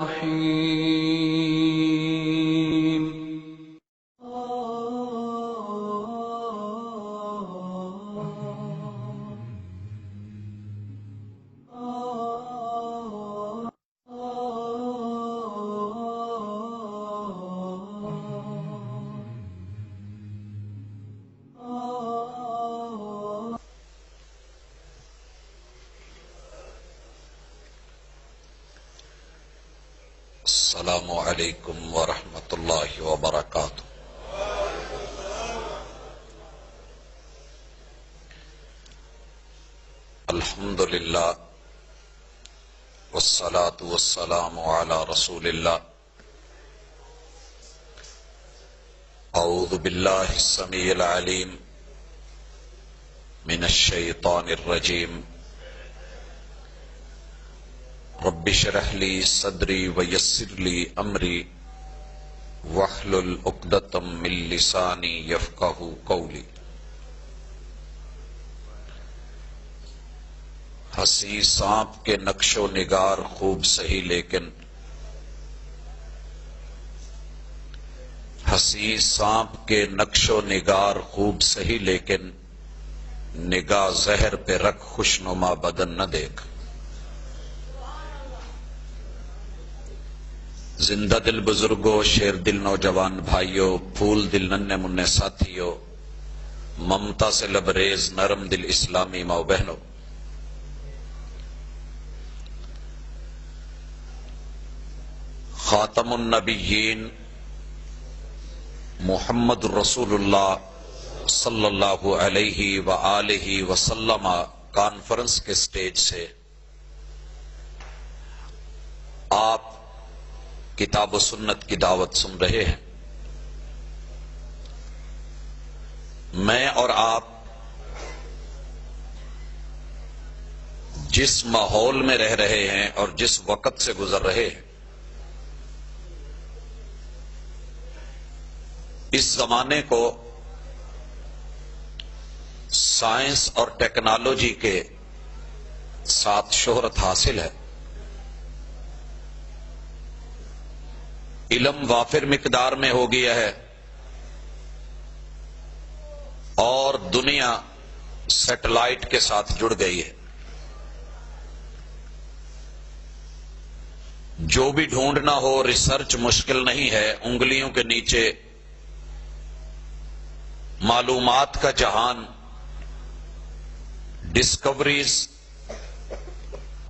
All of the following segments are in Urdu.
الرحيم السلام علیکم ورحمۃ اللہ وبرکاتہ۔ الحمد للہ والصلاة والسلام علی رسول اللہ۔ اعوذ باللہ السمیع العلیم من الشیطان الرجیم۔ رب اشرح لی صدری ویسر لی امری واحلل عقدۃ من لسانی یفقہوا قولی۔ ہنسی سانپ کے نقش و نگار خوب سہی لیکن ہنسی سانپ کے نقش و نگار خوب سہی لیکن نگاہ زہر پہ رکھ خوشنما بدن نہ دیکھ۔ زندہ دل بزرگوں، شیر دل نوجوان بھائیوں، پھول دل ننھے منھے ساتھیوں، ممتا سے لبریز نرم دل اسلامی ماؤ بہنوں، خاتم النبیین محمد رسول اللہ صلی اللہ علیہ وآلہ وسلم کانفرنس کے سٹیج سے آپ کتاب و سنت کی دعوت سن رہے ہیں۔ میں اور آپ جس ماحول میں رہ رہے ہیں اور جس وقت سے گزر رہے ہیں، اس زمانے کو سائنس اور ٹیکنالوجی کے ساتھ شہرت حاصل ہے۔ علم وافر مقدار میں ہو گیا ہے اور دنیا سیٹلائٹ کے ساتھ جڑ گئی ہے۔ جو بھی ڈھونڈنا ہو ریسرچ مشکل نہیں ہے، انگلیوں کے نیچے معلومات کا جہان، ڈسکوریز،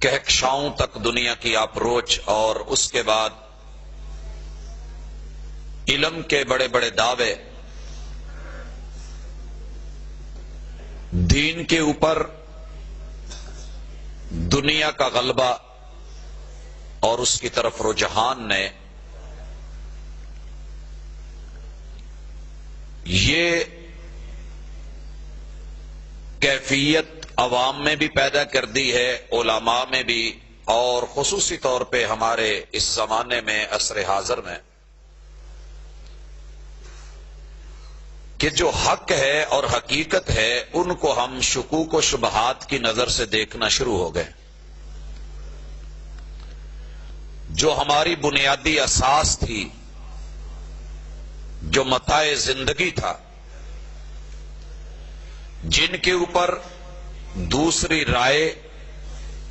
کہکشاؤں تک دنیا کی اپروچ، اور اس کے بعد علم کے بڑے بڑے دعوے، دین کے اوپر دنیا کا غلبہ اور اس کی طرف رجحان نے یہ کیفیت عوام میں بھی پیدا کر دی ہے، علماء میں بھی، اور خصوصی طور پہ ہمارے اس زمانے میں عصر حاضر میں، کہ جو حق ہے اور حقیقت ہے ان کو ہم شکوک و شبہات کی نظر سے دیکھنا شروع ہو گئے۔ جو ہماری بنیادی اساس تھی، جو متاع زندگی تھا، جن کے اوپر دوسری رائے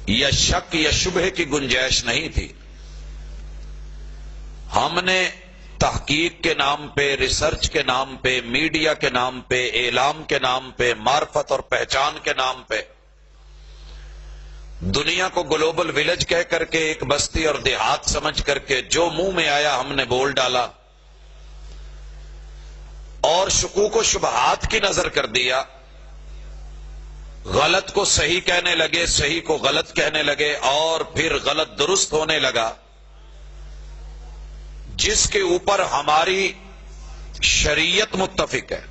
یا شک یا شبہ کی گنجائش نہیں تھی، ہم نے تحقیق کے نام پہ، ریسرچ کے نام پہ، میڈیا کے نام پہ، اعلام کے نام پہ، معرفت اور پہچان کے نام پہ دنیا کو گلوبل ولیج کہہ کر کے، ایک بستی اور دیہات سمجھ کر کے جو منہ میں آیا ہم نے بول ڈالا، اور شکوک و شبہات کی نظر کر دیا۔ غلط کو صحیح کہنے لگے، صحیح کو غلط کہنے لگے، اور پھر غلط درست ہونے لگا، جس کے اوپر ہماری شریعت متفق ہے،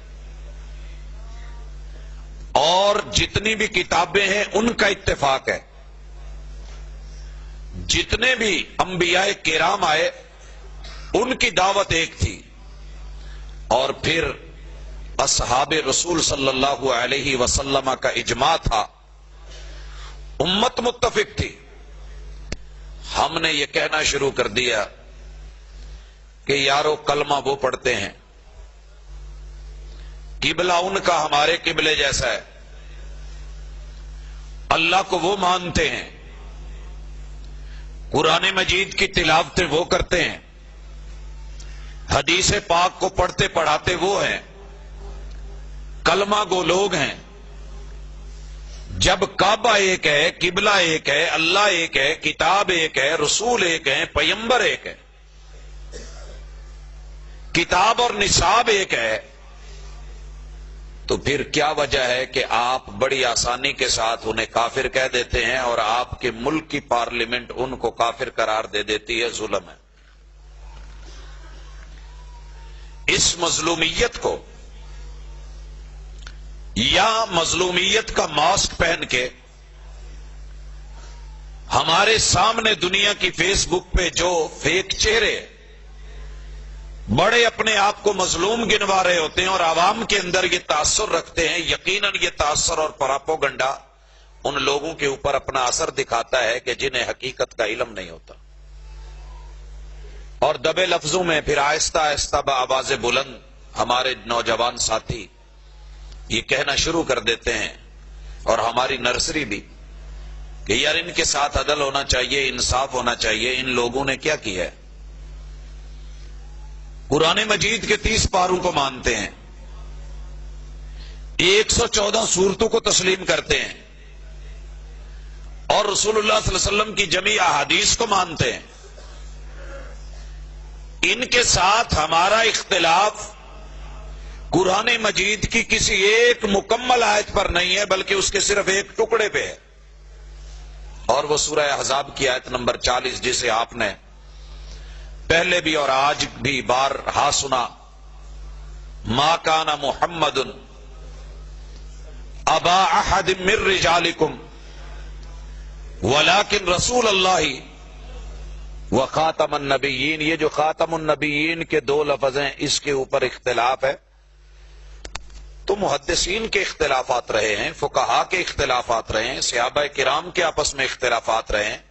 اور جتنی بھی کتابیں ہیں ان کا اتفاق ہے۔ جتنے بھی انبیاء کرام آئے ان کی دعوت ایک تھی، اور پھر اصحاب رسول صلی اللہ علیہ وسلم کا اجماع تھا، امت متفق تھی۔ ہم نے یہ کہنا شروع کر دیا کہ یارو کلمہ وہ پڑھتے ہیں، قبلہ ان کا ہمارے قبلے جیسا ہے، اللہ کو وہ مانتے ہیں، قرآن مجید کی تلاوتیں وہ کرتے ہیں، حدیث پاک کو پڑھتے پڑھاتے وہ ہیں، کلمہ گو لوگ ہیں۔ جب کعبہ ایک ہے، قبلہ ایک ہے، اللہ ایک ہے، کتاب ایک ہے، رسول ایک ہے، پیغمبر ایک ہے، کتاب اور نصاب ایک ہے، تو پھر کیا وجہ ہے کہ آپ بڑی آسانی کے ساتھ انہیں کافر کہہ دیتے ہیں اور آپ کے ملک کی پارلیمنٹ ان کو کافر قرار دے دیتی ہے؟ ظلم ہے۔ اس مظلومیت کو یا مظلومیت کا ماسک پہن کے ہمارے سامنے دنیا کی فیس بک پہ جو فیک چہرے بڑے اپنے آپ کو مظلوم گنوا رہے ہوتے ہیں اور عوام کے اندر یہ تاثر رکھتے ہیں، یقیناً یہ تاثر اور پراپوگنڈا ان لوگوں کے اوپر اپنا اثر دکھاتا ہے کہ جنہیں حقیقت کا علم نہیں ہوتا، اور دبے لفظوں میں پھر آہستہ آہستہ بآواز بلند ہمارے نوجوان ساتھی یہ کہنا شروع کر دیتے ہیں، اور ہماری نرسری بھی، کہ یار ان کے ساتھ عدل ہونا چاہیے، انصاف ہونا چاہیے۔ ان لوگوں نے کیا کیا ہے؟ قرآن مجید کے 30 پاروں کو مانتے ہیں، 114 سورتوں کو تسلیم کرتے ہیں، اور رسول اللہ صلی اللہ علیہ وسلم کی جمیع احادیث کو مانتے ہیں۔ ان کے ساتھ ہمارا اختلاف قرآن مجید کی کسی ایک مکمل آیت پر نہیں ہے، بلکہ اس کے صرف ایک ٹکڑے پہ ہے، اور وہ سورہ احزاب کی آیت نمبر 40، جسے آپ نے پہلے بھی اور آج بھی بارہا سنا۔ ما کان محمد ابا احد من رجالکم ولکن رسول اللہ وخاتم النبیین۔ یہ جو خاتم النبیین کے 2 لفظ ہیں، اس کے اوپر اختلاف ہے، تو محدثین کے اختلافات رہے ہیں، فقہاء کے اختلافات رہے ہیں، صحابہ کرام کے آپس میں اختلافات رہے ہیں،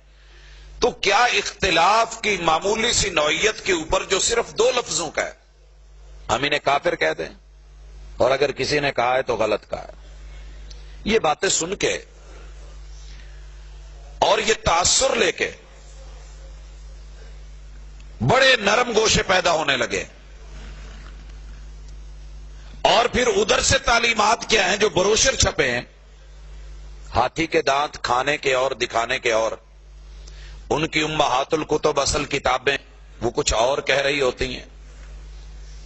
تو کیا اختلاف کی معمولی سی نوعیت کے اوپر جو صرف 2 لفظوں کا ہے ہم انہیں کافر کہہ دیں؟ اور اگر کسی نے کہا ہے تو غلط کہا ہے۔ یہ باتیں سن کے اور یہ تاثر لے کے بڑے نرم گوشے پیدا ہونے لگے، اور پھر ادھر سے تعلیمات کیا ہیں جو بروشر چھپے ہیں، ہاتھی کے دانت کھانے کے اور دکھانے کے، اور ان کی امہات الکتب اصل کتابیں وہ کچھ اور کہہ رہی ہوتی ہیں۔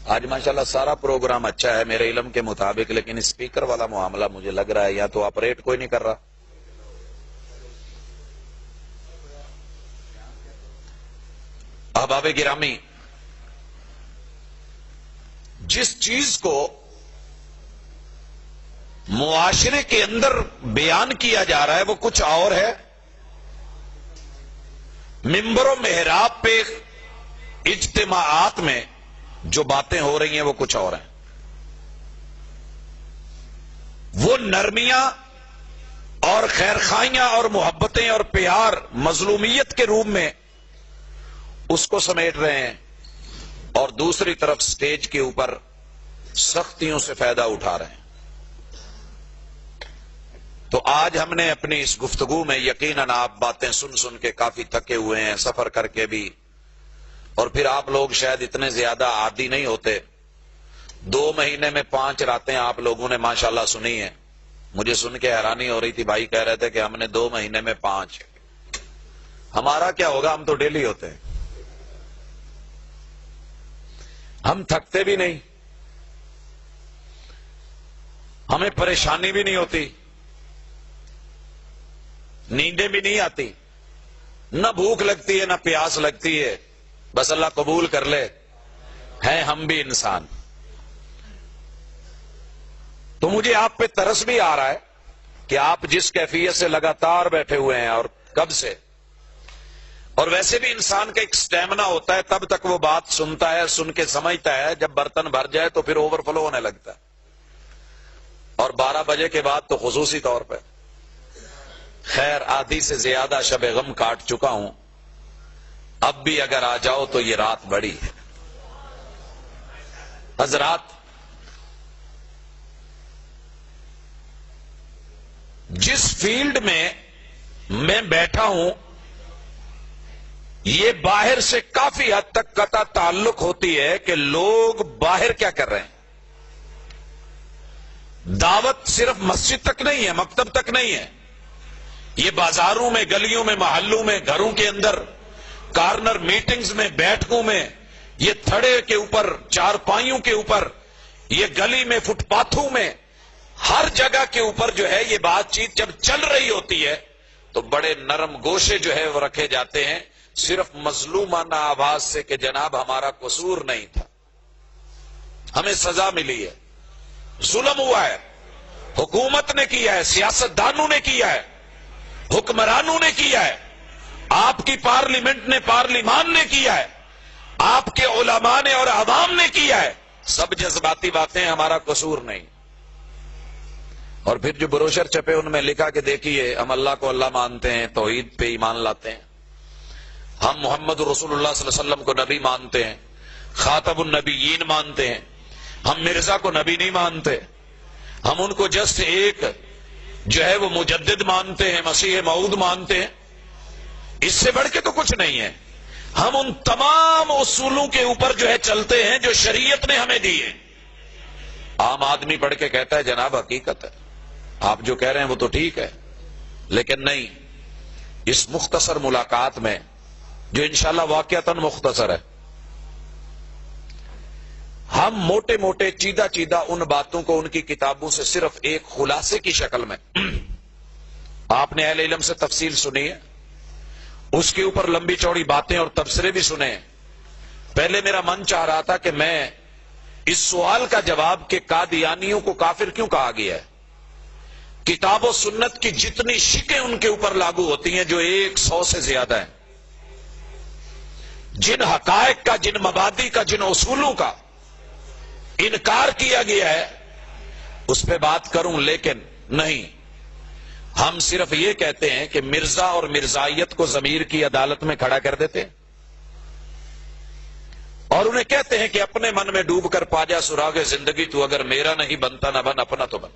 آج ماشاءاللہ سارا پروگرام اچھا ہے میرے علم کے مطابق، لیکن اسپیکر والا معاملہ مجھے لگ رہا ہے یا تو آپریٹ کوئی نہیں کر رہا۔ احباب گرامی، جس چیز کو معاشرے کے اندر بیان کیا جا رہا ہے وہ کچھ اور ہے، ممبر و محراب پہ اجتماعات میں جو باتیں ہو رہی ہیں وہ کچھ اور ہیں۔ وہ نرمیاں اور خیرخائیاں اور محبتیں اور پیار مظلومیت کے روپ میں اس کو سمیٹ رہے ہیں، اور دوسری طرف سٹیج کے اوپر سختیوں سے فائدہ اٹھا رہے ہیں۔ تو آج ہم نے اپنی اس گفتگو میں یقیناً آپ باتیں سن سن کے کافی تھکے ہوئے ہیں، سفر کر کے بھی، اور پھر آپ لوگ شاید اتنے زیادہ عادی نہیں ہوتے۔ 2 مہینے میں 5 راتیں آپ لوگوں نے ماشاءاللہ سنی ہیں۔ مجھے سن کے حیرانی ہو رہی تھی، بھائی کہہ رہے تھے کہ ہم نے 2 مہینے میں 5۔ ہمارا کیا ہوگا، ہم تو ڈیلی ہوتے ہیں، ہم تھکتے بھی نہیں، ہمیں پریشانی بھی نہیں ہوتی، نیندیں بھی نہیں آتی، نہ بھوک لگتی ہے نہ پیاس لگتی ہے، بس اللہ قبول کر لے، ہیں ہم بھی انسان۔ تو مجھے آپ پہ ترس بھی آ رہا ہے کہ آپ جس کیفیت سے لگاتار بیٹھے ہوئے ہیں اور کب سے، اور ویسے بھی انسان کا ایک سٹیمنا ہوتا ہے، تب تک وہ بات سنتا ہے، سن کے سمجھتا ہے، جب برتن بھر جائے تو پھر اوور فلو ہونے لگتا ہے، اور 12 بجے کے بعد تو خصوصی طور پہ۔ خیر، آدھی سے زیادہ شب غم کاٹ چکا ہوں، اب بھی اگر آ جاؤ تو یہ رات بڑی ہے۔ حضرات، جس فیلڈ میں میں بیٹھا ہوں یہ باہر سے کافی حد تک قطع تعلق ہوتی ہے کہ لوگ باہر کیا کر رہے ہیں۔ دعوت صرف مسجد تک نہیں ہے، مکتب تک نہیں ہے، یہ بازاروں میں، گلیوں میں، محلوں میں، گھروں کے اندر، کارنر میٹنگز میں، بیٹھکوں میں، یہ تھڑے کے اوپر، چارپائیوں کے اوپر، یہ گلی میں، فٹ پاتھوں میں، ہر جگہ کے اوپر جو ہے یہ بات چیت جب چل رہی ہوتی ہے تو بڑے نرم گوشے جو ہے وہ رکھے جاتے ہیں، صرف مظلومانہ آواز سے کہ جناب ہمارا قصور نہیں تھا، ہمیں سزا ملی ہے، ظلم ہوا ہے، حکومت نے کیا ہے، سیاستدانوں نے کیا ہے، حکمرانوں نے کیا ہے، آپ کی پارلیمنٹ نے، پارلیمان نے کیا ہے، آپ کے علماء نے اور عوام نے کیا ہے، سب جذباتی باتیں، ہمارا قصور نہیں۔ اور پھر جو بروشر چھپے ان میں لکھا کہ دیکھیے ہم اللہ کو اللہ مانتے ہیں، توحید پہ ایمان لاتے ہیں، ہم محمد رسول اللہ صلی اللہ علیہ وسلم کو نبی مانتے ہیں، خاتم النبیین مانتے ہیں، ہم مرزا کو نبی نہیں مانتے، ہم ان کو جسٹ ایک جو ہے وہ مجدد مانتے ہیں، مسیح موعود مانتے ہیں، اس سے بڑھ کے تو کچھ نہیں ہے۔ ہم ان تمام اصولوں کے اوپر جو ہے چلتے ہیں جو شریعت نے ہمیں دی ہے۔ عام آدمی پڑھ کے کہتا ہے جناب حقیقت ہے، آپ جو کہہ رہے ہیں وہ تو ٹھیک ہے، لیکن نہیں، اس مختصر ملاقات میں جو انشاءاللہ واقعتاً مختصر ہے، ہم موٹے موٹے چیدہ چیدہ ان باتوں کو ان کی کتابوں سے صرف ایک خلاصے کی شکل میں، آپ نے اہل علم سے تفصیل سنی ہے، اس کے اوپر لمبی چوڑی باتیں اور تبصرے بھی سنے ہیں۔ پہلے میرا من چاہ رہا تھا کہ میں اس سوال کا جواب کہ قادیانیوں کو کافر کیوں کہا گیا ہے، کتاب و سنت کی جتنی شکیں ان کے اوپر لاگو ہوتی ہیں جو 100 سے زیادہ ہیں، جن حقائق کا، جن مبادی کا، جن اصولوں کا انکار کیا گیا ہے اس پہ بات کروں، لیکن نہیں، ہم صرف یہ کہتے ہیں کہ مرزا اور مرزائیت کو ضمیر کی عدالت میں کھڑا کر دیتے ہیں اور انہیں کہتے ہیں کہ اپنے من میں ڈوب کر پا جا سراغ زندگی، تو اگر میرا نہیں بنتا نہ بن، اپنا تو بن۔